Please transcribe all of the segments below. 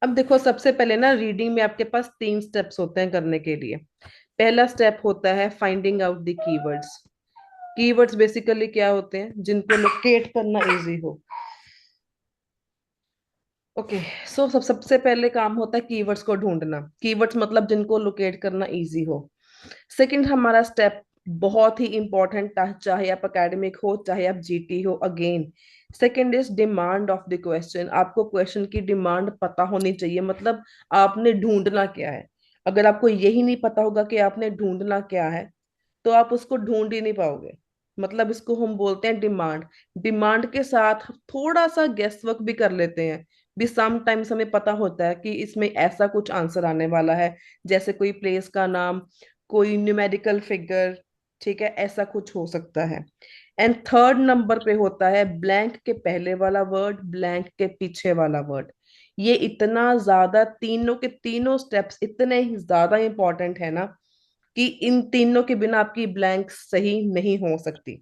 अब देखो, सबसे पहले ना रीडिंग में आपके पास तीन स्टेप्स होते हैं करने के लिए। पहला स्टेप होता है finding out the keywords. Keywords basically क्या होते हैं? जिनको लोकेट करना इजी हो। ओके। सबसे पहले काम होता है कीवर्ड्स को ढूंढना। कीवर्ड्स मतलब जिनको लोकेट करना इजी हो। सेकंड हमारा स्टेप बहुत ही इंपॉर्टेंट, चाहे आप एकेडमिक हो चाहे आप जीटी हो, again second is demand of the question. आपको क्वेश्चन की डिमांड पता होनी चाहिए, मतलब आपने ढूंढना क्या है। अगर आपको यही नहीं पता होगा कि आपने ढूंढना क्या है, तो आप उसको ढूंढ ही नहीं पाओगे। मतलब इसको हम बोलते हैं डिमांड। डिमांड के साथ थोड़ा सा गेस वर्क भी कर लेते हैं। भी सम टाइम्स हमें पता होता है कि इसमें ऐसा कुछ आंसर आने वाला है, जैसे कोई प्लेस का नाम, कोई न्यूमेरिकल फिगर। ठीक है, ऐसा कुछ हो सकता है। एंड थर्ड नंबर पे होता है ब्लैंक के पहले वाला वर्ड, ब्लैंक के पीछे वाला वर्ड। ये इतना ज्यादा, तीनों के तीनों स्टेप्स इतने ही ज्यादा इंपॉर्टेंट है ना, कि इन तीनों के बिना आपकी ब्लैंक सही नहीं हो सकती।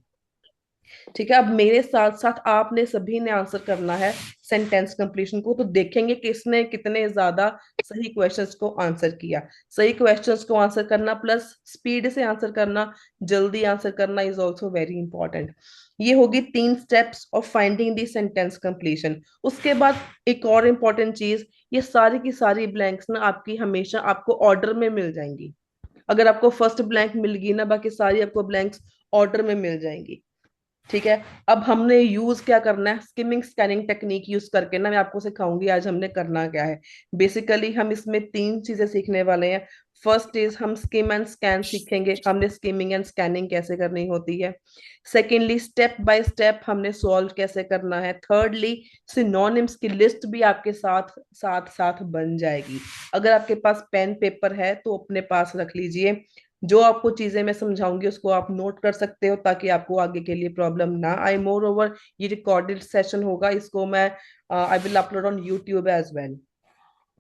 ठीक है, अब मेरे साथ साथ आपने सभी ने आंसर करना है सेंटेंस कंप्लीशन को। तो देखेंगे किसने कितने ज्यादा सही क्वेश्चंस को आंसर किया। सही क्वेश्चंस को आंसर करना प्लस स्पीड से आंसर करना, जल्दी आंसर करना इज ऑल्सो वेरी इंपॉर्टेंट। ये होगी तीन steps of finding the sentence completion. उसके बाद एक और इम्पॉर्टेंट चीज, ये सारी की सारी ब्लैंक्स ना आपकी हमेशा आपको ऑर्डर में मिल जाएंगी। अगर आपको फर्स्ट ब्लैंक मिल गई ना, बाकी सारी आपको ब्लैंक्स ऑर्डर में मिल जाएंगी। ठीक है। अब हमने यूज क्या करना है, स्किमिंग स्कैनिंग टेक्निक यूज करके ना, मैं आपको सिखाऊंगी आज हमने करना क्या है। बेसिकली हम इसमें तीन चीजें सीखने वाले हैं। फर्स्ट इज हम स्किम एंड स्कैन सीखेंगे, हमने स्किमिंग एंड स्कैनिंग कैसे करनी होती है। सेकेंडली स्टेप बाय स्टेप हमने सॉल्व कैसे करना है। थर्डली सिनोनिम्स की लिस्ट भी आपके साथ साथ साथ बन जाएगी। अगर आपके पास पेन पेपर है तो अपने पास रख लीजिए। जो आपको चीजें मैं समझाऊंगी उसको आप नोट कर सकते हो, ताकि आपको आगे के लिए प्रॉब्लम ना आए। मोर ओवर ये रिकॉर्डेड सेशन होगा, इसको मैं I will upload on YouTube as well.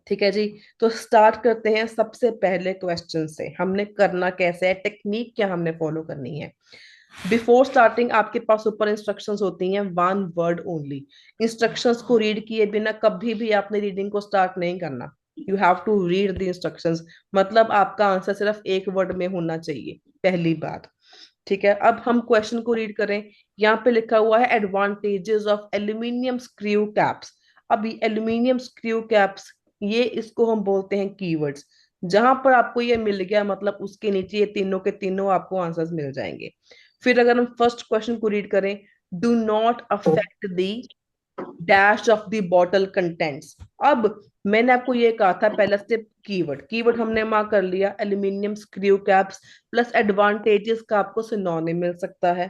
ठीक है जी। तो स्टार्ट करते हैं सबसे पहले क्वेश्चन से। हमने करना कैसे है, टेक्निक क्या हमने फॉलो करनी है। बिफोर स्टार्टिंग आपके पास ऊपर इंस्ट्रक्शंस होती हैं, वन वर्ड ओनली। इंस्ट्रक्शंस को रीड किए बिना कभी भी आपने रीडिंग को स्टार्ट नहीं करना। You have to read the instructions. मतलब आपका आंसर सिर्फ एक वर्ड में होना चाहिए, पहली बात। ठीक है, अब हम क्वेश्चन को रीड करें। यहाँ पे लिखा हुआ है advantages of aluminium screw caps. अब एल्यूमिनियम स्क्रू कैप्स, ये इसको हम बोलते हैं कीवर्ड्स। जहां पर आपको ये मिल गया, मतलब उसके नीचे ये तीनों के तीनों आपको आंसर्स मिल जाएंगे। फिर अगर हम फर्स्ट क्वेश्चन को रीड करें, do not affect the dash of the bottle contents. अब मैंने आपको ये कहा था पहला स्टेप कीवर्ड, कीवर्ड हमने मार्क कर लिया, aluminium screw caps plus advantages का आपको सिनोनिम मिल सकता है।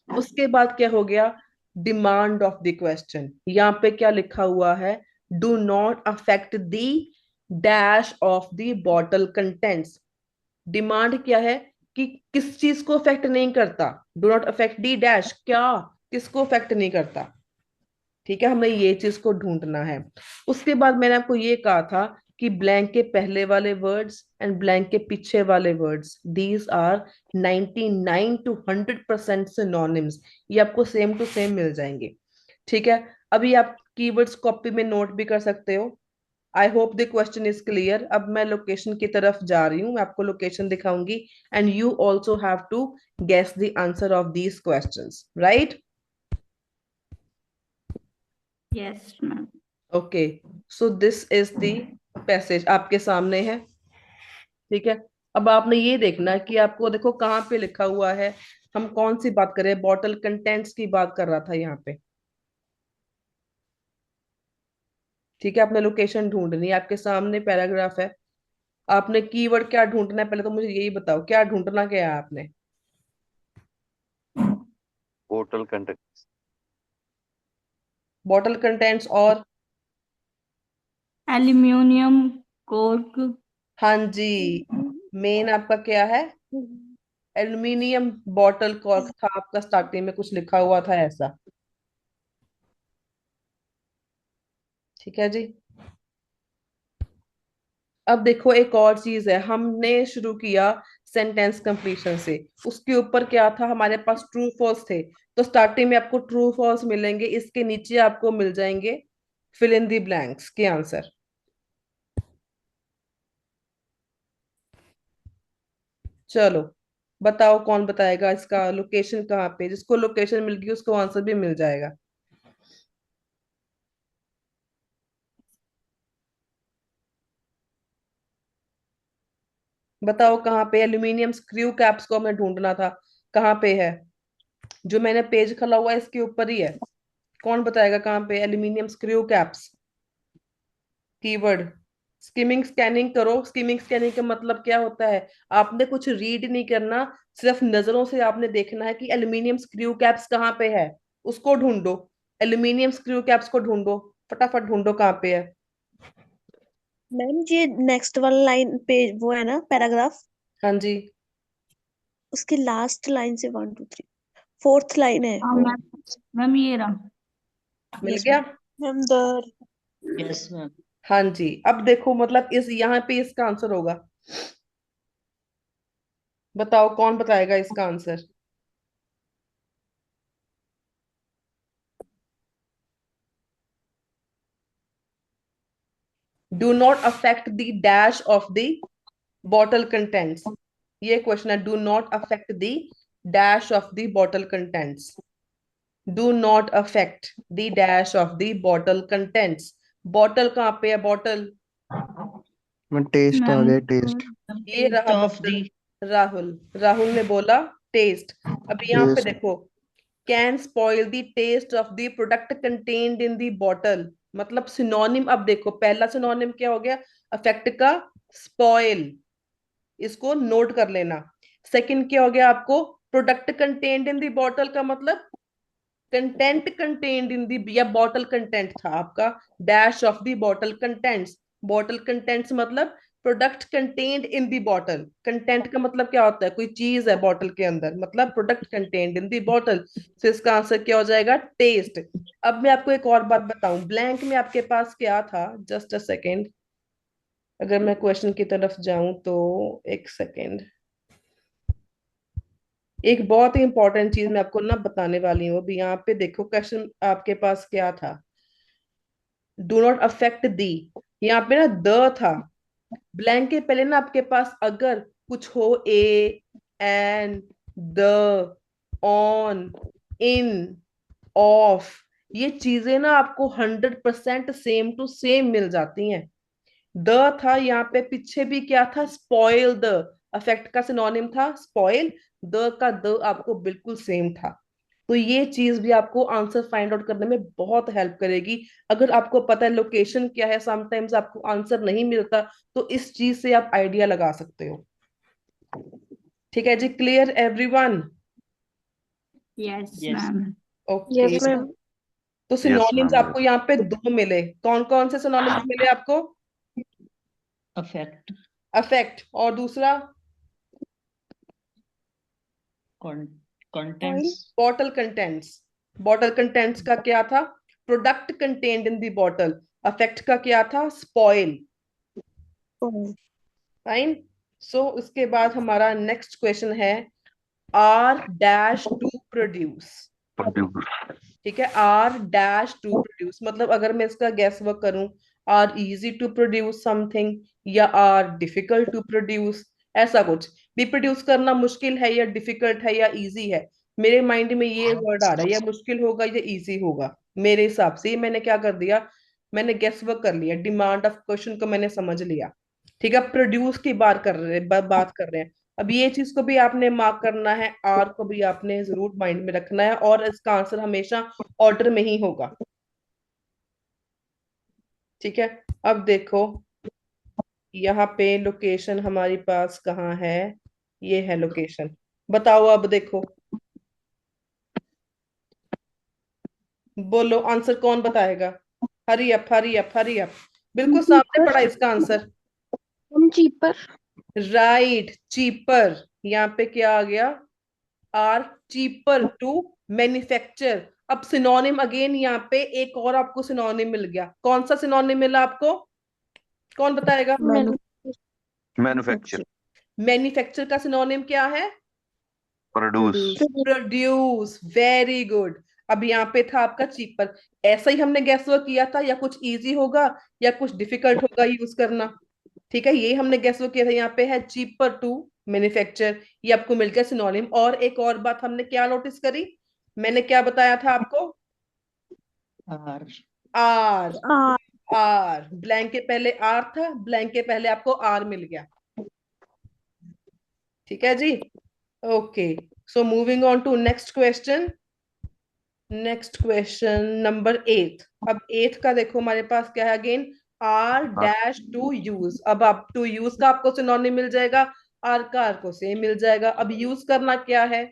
उसके बाद क्या हो गया, डिमांड ऑफ द क्वेश्चन। यहाँ पे क्या लिखा हुआ है, do not affect the dash of the bottle contents. Demand क्या है, कि किस चीज को अफेक्ट नहीं करता। Do not affect the dash, क्या किसको अफेक्ट नहीं करता। ठीक है, हमें ये चीज को ढूंढना है। उसके बाद मैंने आपको ये कहा था कि ब्लैंक के पहले वाले वर्ड्स एंड ब्लैंक के पीछे वाले words, these are 99 to 100% synonyms. ये आपको सेम टू सेम मिल जाएंगे। ठीक है, अभी आप कीवर्ड्स कॉपी में नोट भी कर सकते हो। I hope the question is clear. अब मैं लोकेशन की तरफ जा रही हूँ, मैं आपको लोकेशन दिखाऊंगी and you also have to guess the answer of these questions, right? Yes ma'am. Okay, so this is the passage आपके सामने है। ठीक है, अब आपने ये देखना है कि आपको देखो कहाँ पे लिखा हुआ है। हम कौन सी बात कर रहे हैं, बॉटल कंटेंट्स की बात कर रहा था यहाँ पे। ठीक है, आपने लोकेशन ढूंढनी है, आपके सामने पैराग्राफ है। आपने कीवर्ड क्या ढूंढना है, पहले तो मुझे यही बताओ क्या ढूंढना क्या है आपने। बोतल कंटेंट। बॉटल कंटेंट्स और, एल्यूमिनियम कोर्क। हाँ जी, मेन आपका क्या है, एल्यूमिनियम बॉटल कॉर्क था आपका, स्टार्टिंग में कुछ लिखा हुआ था ऐसा। ठीक है जी। अब देखो एक और चीज है, हमने शुरू किया सेंटेंस कंप्लीशन से। उसके ऊपर क्या था, हमारे पास ट्रू फॉल्स थे। तो स्टार्टिंग में आपको ट्रू फॉल्स मिलेंगे, इसके नीचे आपको मिल जाएंगे फिल इन दी ब्लैंक्स के आंसर। चलो बताओ कौन बताएगा इसका लोकेशन कहाँ पे। जिसको लोकेशन मिल गई उसको आंसर भी मिल जाएगा। बताओ कहाँ पे एल्यूमिनियम स्क्रू कैप्स को हमें ढूंढना था, कहाँ पे है। जो मैंने पेज खोला हुआ है इसके ऊपर ही है। कौन बताएगा कहाँ पे aluminium screw caps. Keyword skimming scanning करो। स्किमिंग स्कैनिंग का मतलब क्या होता है, आपने कुछ रीड नहीं करना, सिर्फ नजरों से आपने देखना है कि एल्यूमिनियम स्क्रू कैप्स कहाँ पे है, उसको ढूंढो। एल्यूमिनियम स्क्रू कैप्स को ढूंढो, फटाफट ढूंढो कहाँ पे है। मैम ये नेक्स्ट वाला लाइन पे वो है ना पैराग्राफ, हाँ जी, उसकी लास्ट लाइन से 1 2 3 4th लाइन है हाँ वो। मैम, मैम ये रहा। मिल यस गया। Ma'am the yes ma'am. हाँ जी, अब देखो मतलब इस यहाँ पे इसका आंसर होगा। बताओ कौन बताएगा इसका answer. Do not affect the dash of the bottle contents. ये क्वेश्चन है, do not affect the dash of the bottle contents. Do not affect the dash of the bottle contents. Bottle कहाँ पे है, बॉटल। मैं taste आ ma'am गया taste. ये रहा of the bottle. Rahul, Rahul ने बोला टेस्ट। अब यहाँ पे टेस्ट देखो, can spoil the taste of the product contained in the bottle. मतलब सिनोनिम, अब देखो पहला सिनोनिम क्या हो गया, अफेक्ट का, स्पॉइल, इसको नोट कर लेना। सेकंड क्या हो गया आपको, product contained in the bottle का मतलब कंटेंट कंटेन्ड इन दी, या बॉटल कंटेंट था आपका, dash of the bottle contents. Bottle contents मतलब product contained in the bottle. Content का मतलब क्या होता है, कोई चीज है बॉटल के अंदर, मतलब product contained in the bottle. तो इसका आंसर क्या हो जाएगा, टेस्ट। अब मैं आपको एक और बात बताऊं, ब्लैंक में आपके पास क्या था, जस्ट अ सेकेंड। अगर मैं क्वेश्चन की तरफ जाऊं तो, एक सेकेंड, एक बहुत ही इंपॉर्टेंट चीज मैं आपको ना बताने वाली हूँ। अभी यहाँ पे देखो क्वेश्चन आपके पास क्या था, डू नॉट अफेक्ट दी, यहाँ पे ना द था। ब्लैंक के पहले ना आपके पास अगर कुछ हो, a, an, the, on, in, of, ये चीजें ना आपको 100% सेम टू सेम मिल जाती हैं। द था यहाँ पे, पीछे भी क्या था, स्पॉइल द, अफेक्ट का सिनोनिम था स्पॉइल, द का द आपको बिल्कुल सेम था। तो ये चीज भी आपको आंसर फाइंड आउट करने में बहुत हेल्प करेगी। अगर आपको पता है लोकेशन क्या है, समटाइम्स आपको आंसर नहीं मिलता, तो इस चीज से आप आइडिया लगा सकते हो। ठीक है जी, clear everyone. Yes yes ma'am. Okay, yes ma'am. तो यस सिनोनिम्स मैम, आपको यस। यहाँ पे दो मिले, कौन कौन से सिनोनिम्स मिले आपको। अफेक्ट अफेक्ट, और दूसरा oil contents bottle contents. Bottle contents का क्या था, product contained in the bottle. Affect का क्या था, स्पॉइल। Oil fine. सो उसके बाद हमारा नेक्स्ट क्वेश्चन है, are dash to produce. Produce. ठीक है, आर डैश टू प्रोड्यूस मतलब अगर मैं इसका गैस वर्क करूं, are easy to produce something, या आर डिफिकल्ट टू प्रोड्यूस, ऐसा कुछ भी। प्रोड्यूस करना मुश्किल है या डिफिकल्ट है या इजी है, मेरे माइंड में ये वर्ड आ रहा है, या मुश्किल होगा या इजी होगा। मेरे हिसाब से मैंने क्या कर दिया, मैंने गेस वर्क कर लिया, डिमांड ऑफ क्वेश्चन को मैंने समझ लिया। ठीक है, प्रोड्यूस की बात कर रहे हैं। अब ये चीज को भी आपने मार्क करना है, आर को भी आपने जरूर माइंड में रखना है, और इसका आंसर हमेशा ऑर्डर में ही होगा। ठीक है, अब देखो यहाँ पे लोकेशन हमारे पास कहाँ है, ये है लोकेशन। बताओ अब देखो, बोलो आंसर कौन बताएगा। Hurry up, hurry up, hurry up. बिल्कुल सामने पड़ा इसका आंसर। Cheaper right, cheaper. यहाँ पे क्या आ गया, आर चीपर टू मैन्युफैक्चर। अब सिनोनिम अगेन, यहाँ पे एक और आपको सिनोनिम मिल गया। कौन सा सिनोनिम मिला आपको, कौन बताएगा। मैन्युफैक्चर। मैन्युफैक्चर का सिनोनिम क्या है, प्रोड्यूस। प्रोड्यूस। Very good. अब यहाँ पे था आपका चीपर। ऐसा ही हमने गैस वर्क किया था, या कुछ इजी होगा या कुछ डिफिकल्ट होगा यूज करना। ठीक है, ये हमने गैस किया था, यहाँ पे है चीपर टू मैन्युफैक्चर, ये आपको मिल गया सिनोनिम। और एक और बात हमने क्या नोटिस करी, मैंने क्या बताया था आपको, R. आर। आ आर, ब्लैंक के पहले आर था, ब्लैंक के पहले आपको आर मिल गया। ठीक है जी, okay. So moving on to next question. Next question number 8। अब 8 का देखो हमारे पास क्या है, again are dash to use. अब आप टू यूज का आपको सिनोनिम मिल जाएगा, आर का आर को सेम मिल जाएगा। अब यूज करना क्या है,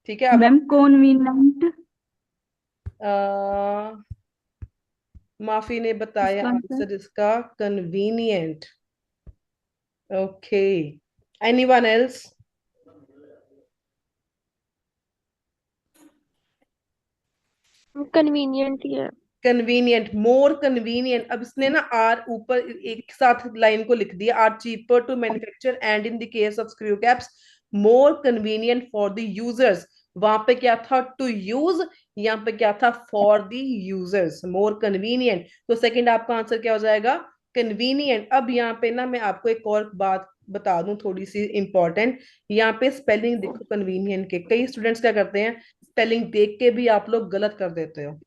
ठीक है। अब मैम कॉन्वीनिएंट, माफी ने बताया इसका आंसर आंसर इसका convenient. Okay, anyone else? Convenient ही है। Convenient, more convenient. अब इसने ना आर ऊपर एक साथ लाइन को लिख दिया, are cheaper to manufacture and in the case of screw caps more convenient for the users. वहां पे क्या था, टू यूज, यहाँ पे क्या था, for the users, more convenient. तो सेकंड आपका आंसर क्या हो जाएगा, कन्वीनियंट। अब यहाँ पे ना मैं आपको एक और बात बता दूं थोड़ी सी इंपॉर्टेंट, यहाँ पे स्पेलिंग देखो कन्वीनियंट के, कई स्टूडेंट्स क्या करते हैं, स्पेलिंग देख के भी आप लोग गलत कर देते हो।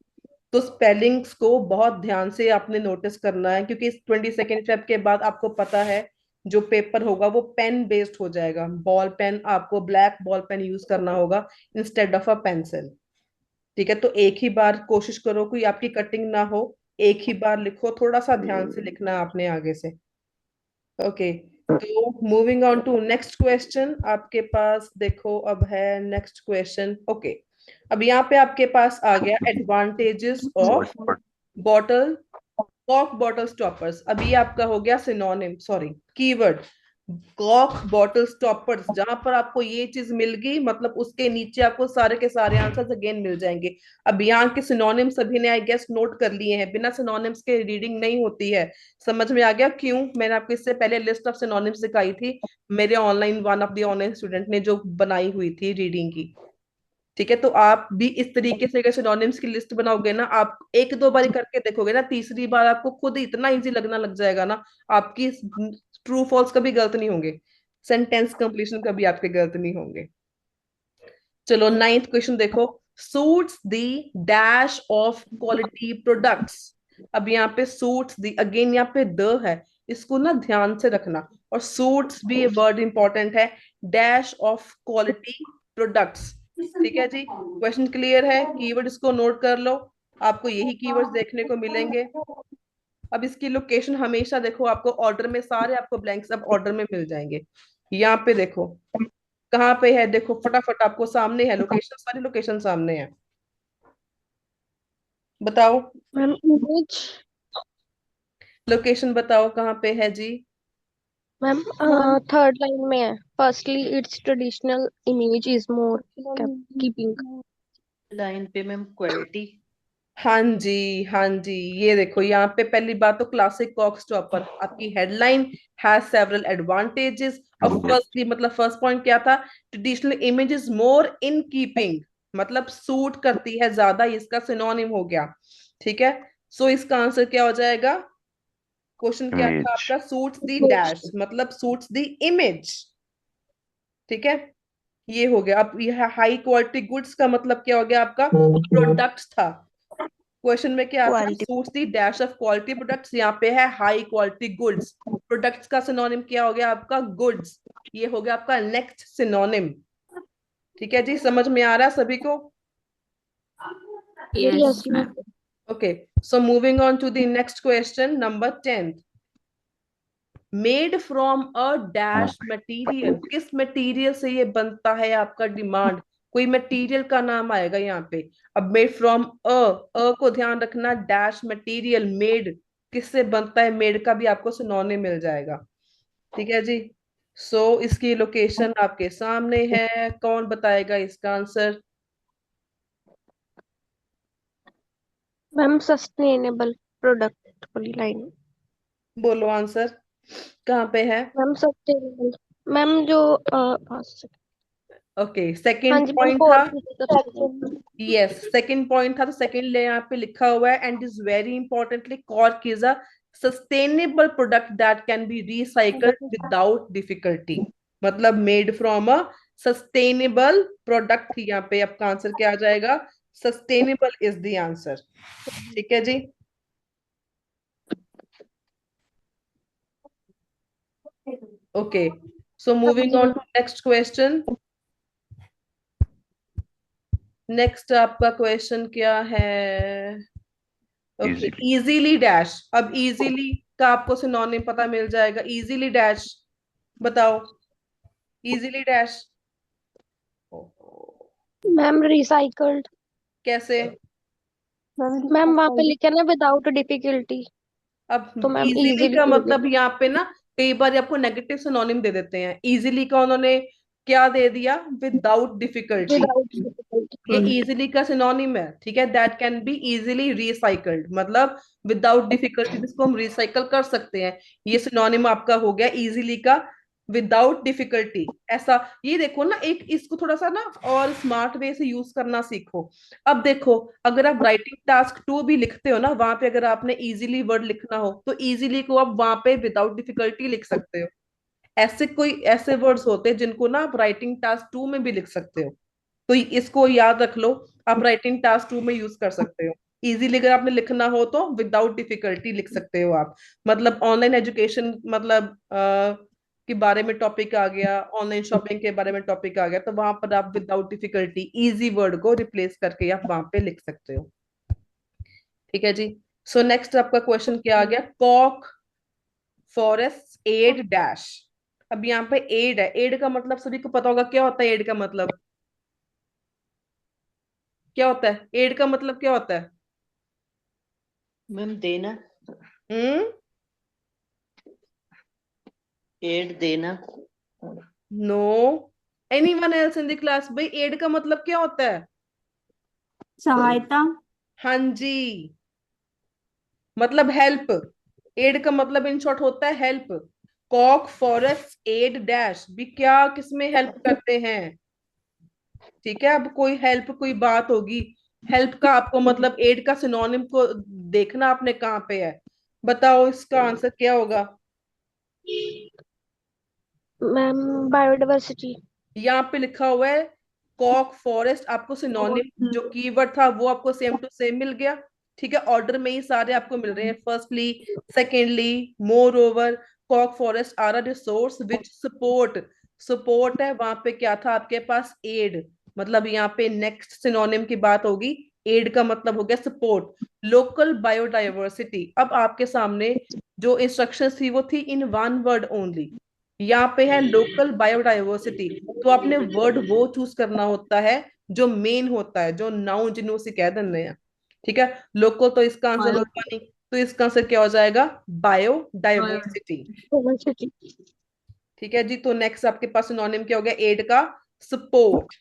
तो स्पेलिंग्स को बहुत ध्यान से आपने नोटिस करना है, क्योंकि इस 22 फेब के बाद आपको पता है जो पेपर होगा वो पेन बेस्ड हो जाएगा। बॉल पेन, आपको ब्लैक बॉल पेन यूज करना होगा इंस्टेड ऑफ अ पेंसिल। ठीक है, तो एक ही बार कोशिश करो कोई आपकी कटिंग ना हो, एक ही बार लिखो, थोड़ा सा ध्यान से लिखना है आपने आगे से। ओके, तो moving on to next question, आपके पास देखो अब है नेक्स्ट क्वेश्चन। ओके, अब यहाँ पे आपके पास आ गया एडवांटेजेस ऑफ बॉटल, कॉक बॉटल स्टॉपर्स। अब ये आपका हो गया सिनोनिम, सॉरी कीवर्ड, कॉक बॉटल स्टॉपर्स। जहां पर आपको ये चीज मिल गई, मतलब उसके नीचे आपको सारे के सारे आंसर्स अगेन मिल जाएंगे। अब यहाँ के सिनोनिम सभी ने आई गेस नोट कर लिए हैं, बिना सिनोनिम्स के रीडिंग नहीं होती है। समझ में आ गया क्यों? मैंने आपको इससे पहले लिस्ट ऑफ सिनोनिम्स दिखाई थी, मेरे online one of the online student ने जो बनाई हुई थी रीडिंग की। ठीक है, तो आप भी इस तरीके से अगर सिनोनिम्स की लिस्ट बनाओगे ना, आप एक दो बार करके देखोगे ना, तीसरी बार आपको खुद ही इतना इजी लगना लग जाएगा ना, आपकी ट्रू फॉल्स कभी गलत नहीं होंगे, सेंटेंस कंप्लीशन कभी आपके गलत नहीं होंगे। चलो 9th क्वेश्चन देखो, suits the dash of quality products. अब यहाँ पे सूट्स दी, अगेन यहाँ पे द है, इसको ना ध्यान से रखना। और सूट्स भी ये वर्ड इंपॉर्टेंट है, डैश ऑफ क्वालिटी प्रोडक्ट्स। ठीक है जी, क्वेश्चन क्लियर है, कीवर्ड इसको नोट कर लो, आपको यही कीवर्ड्स देखने को मिलेंगे। अब इसकी लोकेशन हमेशा देखो, आपको ऑर्डर में सारे आपको ब्लैंक्स अब ऑर्डर में मिल जाएंगे। यहाँ पे देखो कहाँ पे है, देखो फटाफट आपको सामने है लोकेशन, सारी लोकेशन सामने है, बताओ मैम इमेज, लोकेशन बताओ कहाँ पे है जी। मैम थर्ड लाइन में है। Firstly it's traditional image is more keeping. Line पे मैम क्वालिटी। हाँ जी, हाँ जी, ये देखो यहाँ पे पहली बात तो क्लासिक कॉक स्टॉपर, आपकी हेडलाइन हैज सेवरल एडवांटेजेस। और फर्स्टली मतलब फर्स्ट पॉइंट क्या था, traditional image is more in keeping, मतलब सूट करती है ज्यादा, इसका सिनोनिम हो गया। ठीक है, सो इसका आंसर क्या हो जाएगा, क्वेश्चन क्या था Image. आपका, सूट्स द डैश मतलब सूट्स द इमेज। ठीक है, ये हो गया। अब यह हाई क्वालिटी गुड्स का मतलब क्या हो गया, आपका प्रोडक्ट्स था। क्वेश्चन में क्या आता है, quality. Suits the dash of quality products, यहाँ पे है हाई क्वालिटी गुड्स। प्रोडक्ट्स का सिनोनिम क्या हो गया आपका, गुड्स। ये हो गया आपका नेक्स्ट सिनोनिम। ठीक है जी, समझ में आ रहा है सभी को? Yes yes ma'am. Ma'am. Okay, so moving on to the next question number 10th। Made from a dash material, किस मटेरियल से ये बनता है आपका डिमांड, कोई मटेरियल का नाम आएगा यहाँ पे। अब मेड फ्रॉम अ को ध्यान रखना, डैश मटेरियल, मेड किससे बनता है, मेड का भी आपको सिनोनिम मिल जाएगा। ठीक है जी, सो इसकी लोकेशन आपके सामने है, कौन बताएगा इसका आंसर? मैम सस्टेनेबल प्रोडक्ट वाली लाइन। बोलो आंसर कहाँ पे है। मैम सस्टेनेबल, मैम जो ओके, हाँ सेकंड जी मैम, पॉइंट था, fourth sustainable. Yes second point था, तो सेकंड ले यहाँ पे लिखा हुआ है, and is very importantly cork is a sustainable product that can be recycled without difficulty, मतलब made from a sustainable product. यहाँ पे आपका आंसर क्या आ जाएगा? Sustainable is the answer. ठीक है जी। Okay, so moving on to next question. Next आपका क्वेश्चन क्या है? Okay, Easily. Easily dash. अब इजीली का आपको सिनोनिम पता मिल जाएगा। इजीली डैश बताओ, इजीली डैश मैम रिसाइकल्ड। कैसे? मैम वहाँ पे लिखा है ना विदाउट डिफिकल्टी, अब तो मैम इजीली इजीली का मतलब यहाँ पे ना कई बार आपको नेगेटिव सिनोनिम दे देते हैं। इजीली का उन्होंने क्या दे दिया? Without difficulty. विदाउट ये डिफिकल्टी। इजीली का सिनोनिम है, ठीक है। That can be easily recycled, मतलब विदाउट डिफिकल्टी जिसको हम रिसाइकल कर सकते हैं। ये सिनोनिम आपका हो गया इजीली का विदाउट डिफिकल्टी। ऐसा ये देखो ना, एक इसको थोड़ा सा ना और स्मार्ट वे से यूज करना सीखो। अब देखो, अगर आप राइटिंग टास्क 2 भी लिखते हो ना, वहां पे अगर आपने इजीली वर्ड लिखना हो तो इजीली को आप वहां पे विदाउट डिफिकल्टी लिख सकते हो। ऐसे कोई ऐसे वर्ड्स होते हैं जिनको ना आप राइटिंग टास्क 2 में भी लिख सकते हो, तो इसको याद रख लो। आप राइटिंग टास्क 2 में यूज कर सकते हो। इजीली अगर आपने लिखना हो तो विदाउट डिफिकल्टी लिख सकते हो आप। मतलब ऑनलाइन एजुकेशन मतलब के बारे में टॉपिक आ गया, ऑनलाइन शॉपिंग के बारे में टॉपिक आ गया, तो वहां पर आप विदाउट डिफिकल्टी इजी वर्ड को रिप्लेस करके आप वहां पे लिख सकते हो। ठीक है जी। सो नेक्स्ट आपका क्वेश्चन क्या आ गया? कॉक फॉरेस्ट एड डैश। अब यहाँ पे एड है। एड का मतलब सभी को पता होगा क्या होता है। एड का मतलब क्या होता है? एड का मतलब क्या होता है? मैम देना, हम्म, एड देना। No. Anyone else in the class? भाई एड का मतलब क्या होता है? सहायता। हाँ जी, मतलब हेल्प। एड का मतलब इन शॉर्ट होता है हेल्प। कॉक फॉरेस्ट एड डैश भी क्या किसमें हेल्प करते हैं? ठीक है, अब कोई हेल्प कोई बात होगी, हेल्प का आपको मतलब एड का सिनोनिम को देखना आपने कहाँ पे है। बताओ इसका आंसर क्या होगा? Ma'am biodiversity. यहाँ पे लिखा हुआ है कॉक फॉरेस्ट, आपको सिनोनिम जो कीवर्ड था वो आपको सेम टू सेम मिल गया। ठीक है, ऑर्डर में ही सारे आपको मिल रहे हैं। फर्स्टली, सेकेंडली, मोर ओवर, कॉक forest are a resource which support. Support है, वहां पे क्या था आपके पास? एड। मतलब यहाँ पे नेक्स्ट सिनोनिम की बात होगी। एड का मतलब हो गया सपोर्ट। लोकल बायोडाइवर्सिटी, अब आपके सामने जो इंस्ट्रक्शंस थी वो थी इन वन वर्ड ओनली। यहाँ पे है लोकल बायोडाइवर्सिटी, तो आपने वर्ड वो चूज करना होता है जो मेन होता है, जो नाउन जिन्हों से कह देने हैं। ठीक है, लोकल तो इसका आंसर होगा नहीं, तो इसका आंसर क्या हो जाएगा? बायोडाइवर्सिटी। डाइवर्सिटी। ठीक है जी। तो नेक्स्ट आपके पास सिनोनिम क्या हो गया एड का? Support.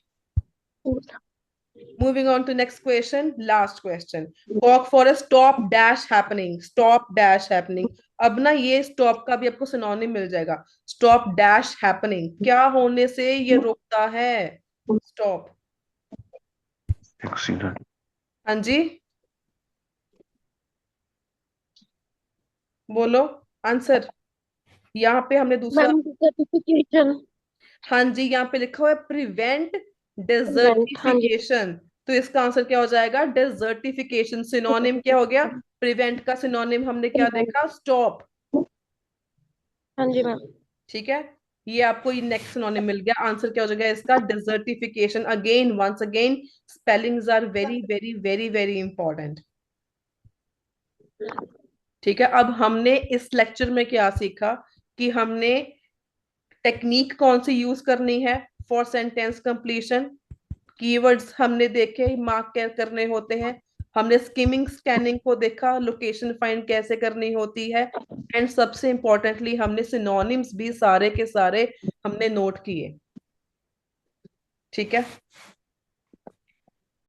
Moving on to next question, last question. Walk for a stop dash happening. Stop dash happening. अब ना ये stop का भी आपको सिनोनिम मिल जाएगा। Stop dash happening, क्या होने से ये रोकता है? Stop। Accident. हाँ जी, बोलो आंसर। यहाँ पे हमने दूसरा, मैम डिसर्टिफिकेशन। हाँ जी, यहाँ पे लिखा हुआ है प्रिवेंट प्रिवेंट, हाँ जी। डेजर्टिफिकेशन, तो इसका आंसर क्या हो जाएगा? डेजर्टिफिकेशन। सिनोनिम क्या हो गया? प्रिवेंट का सिनोनिम हमने क्या देखा? स्टॉप। हाँ जी मैम। ठीक है, ये आपको ये नेक्स्ट सिनोनिम मिल गया। आंसर क्या हो जाएगा इसका? Desertification. Again once again spellings are very very very very important. ठीक है, अब हमने इस लेक्चर में क्या सीखा कि हमने टेक्निक कौन सी यूज करनी है फॉर सेंटेंस कंप्लीशन। कीवर्ड्स हमने देखे, मार्क करने होते हैं। हमने स्किमिंग स्कैनिंग को देखा, लोकेशन फाइंड कैसे करनी होती है। एंड सबसे इंपॉर्टेंटली हमने सिनोनिम्स भी सारे के सारे हमने नोट किए। ठीक है।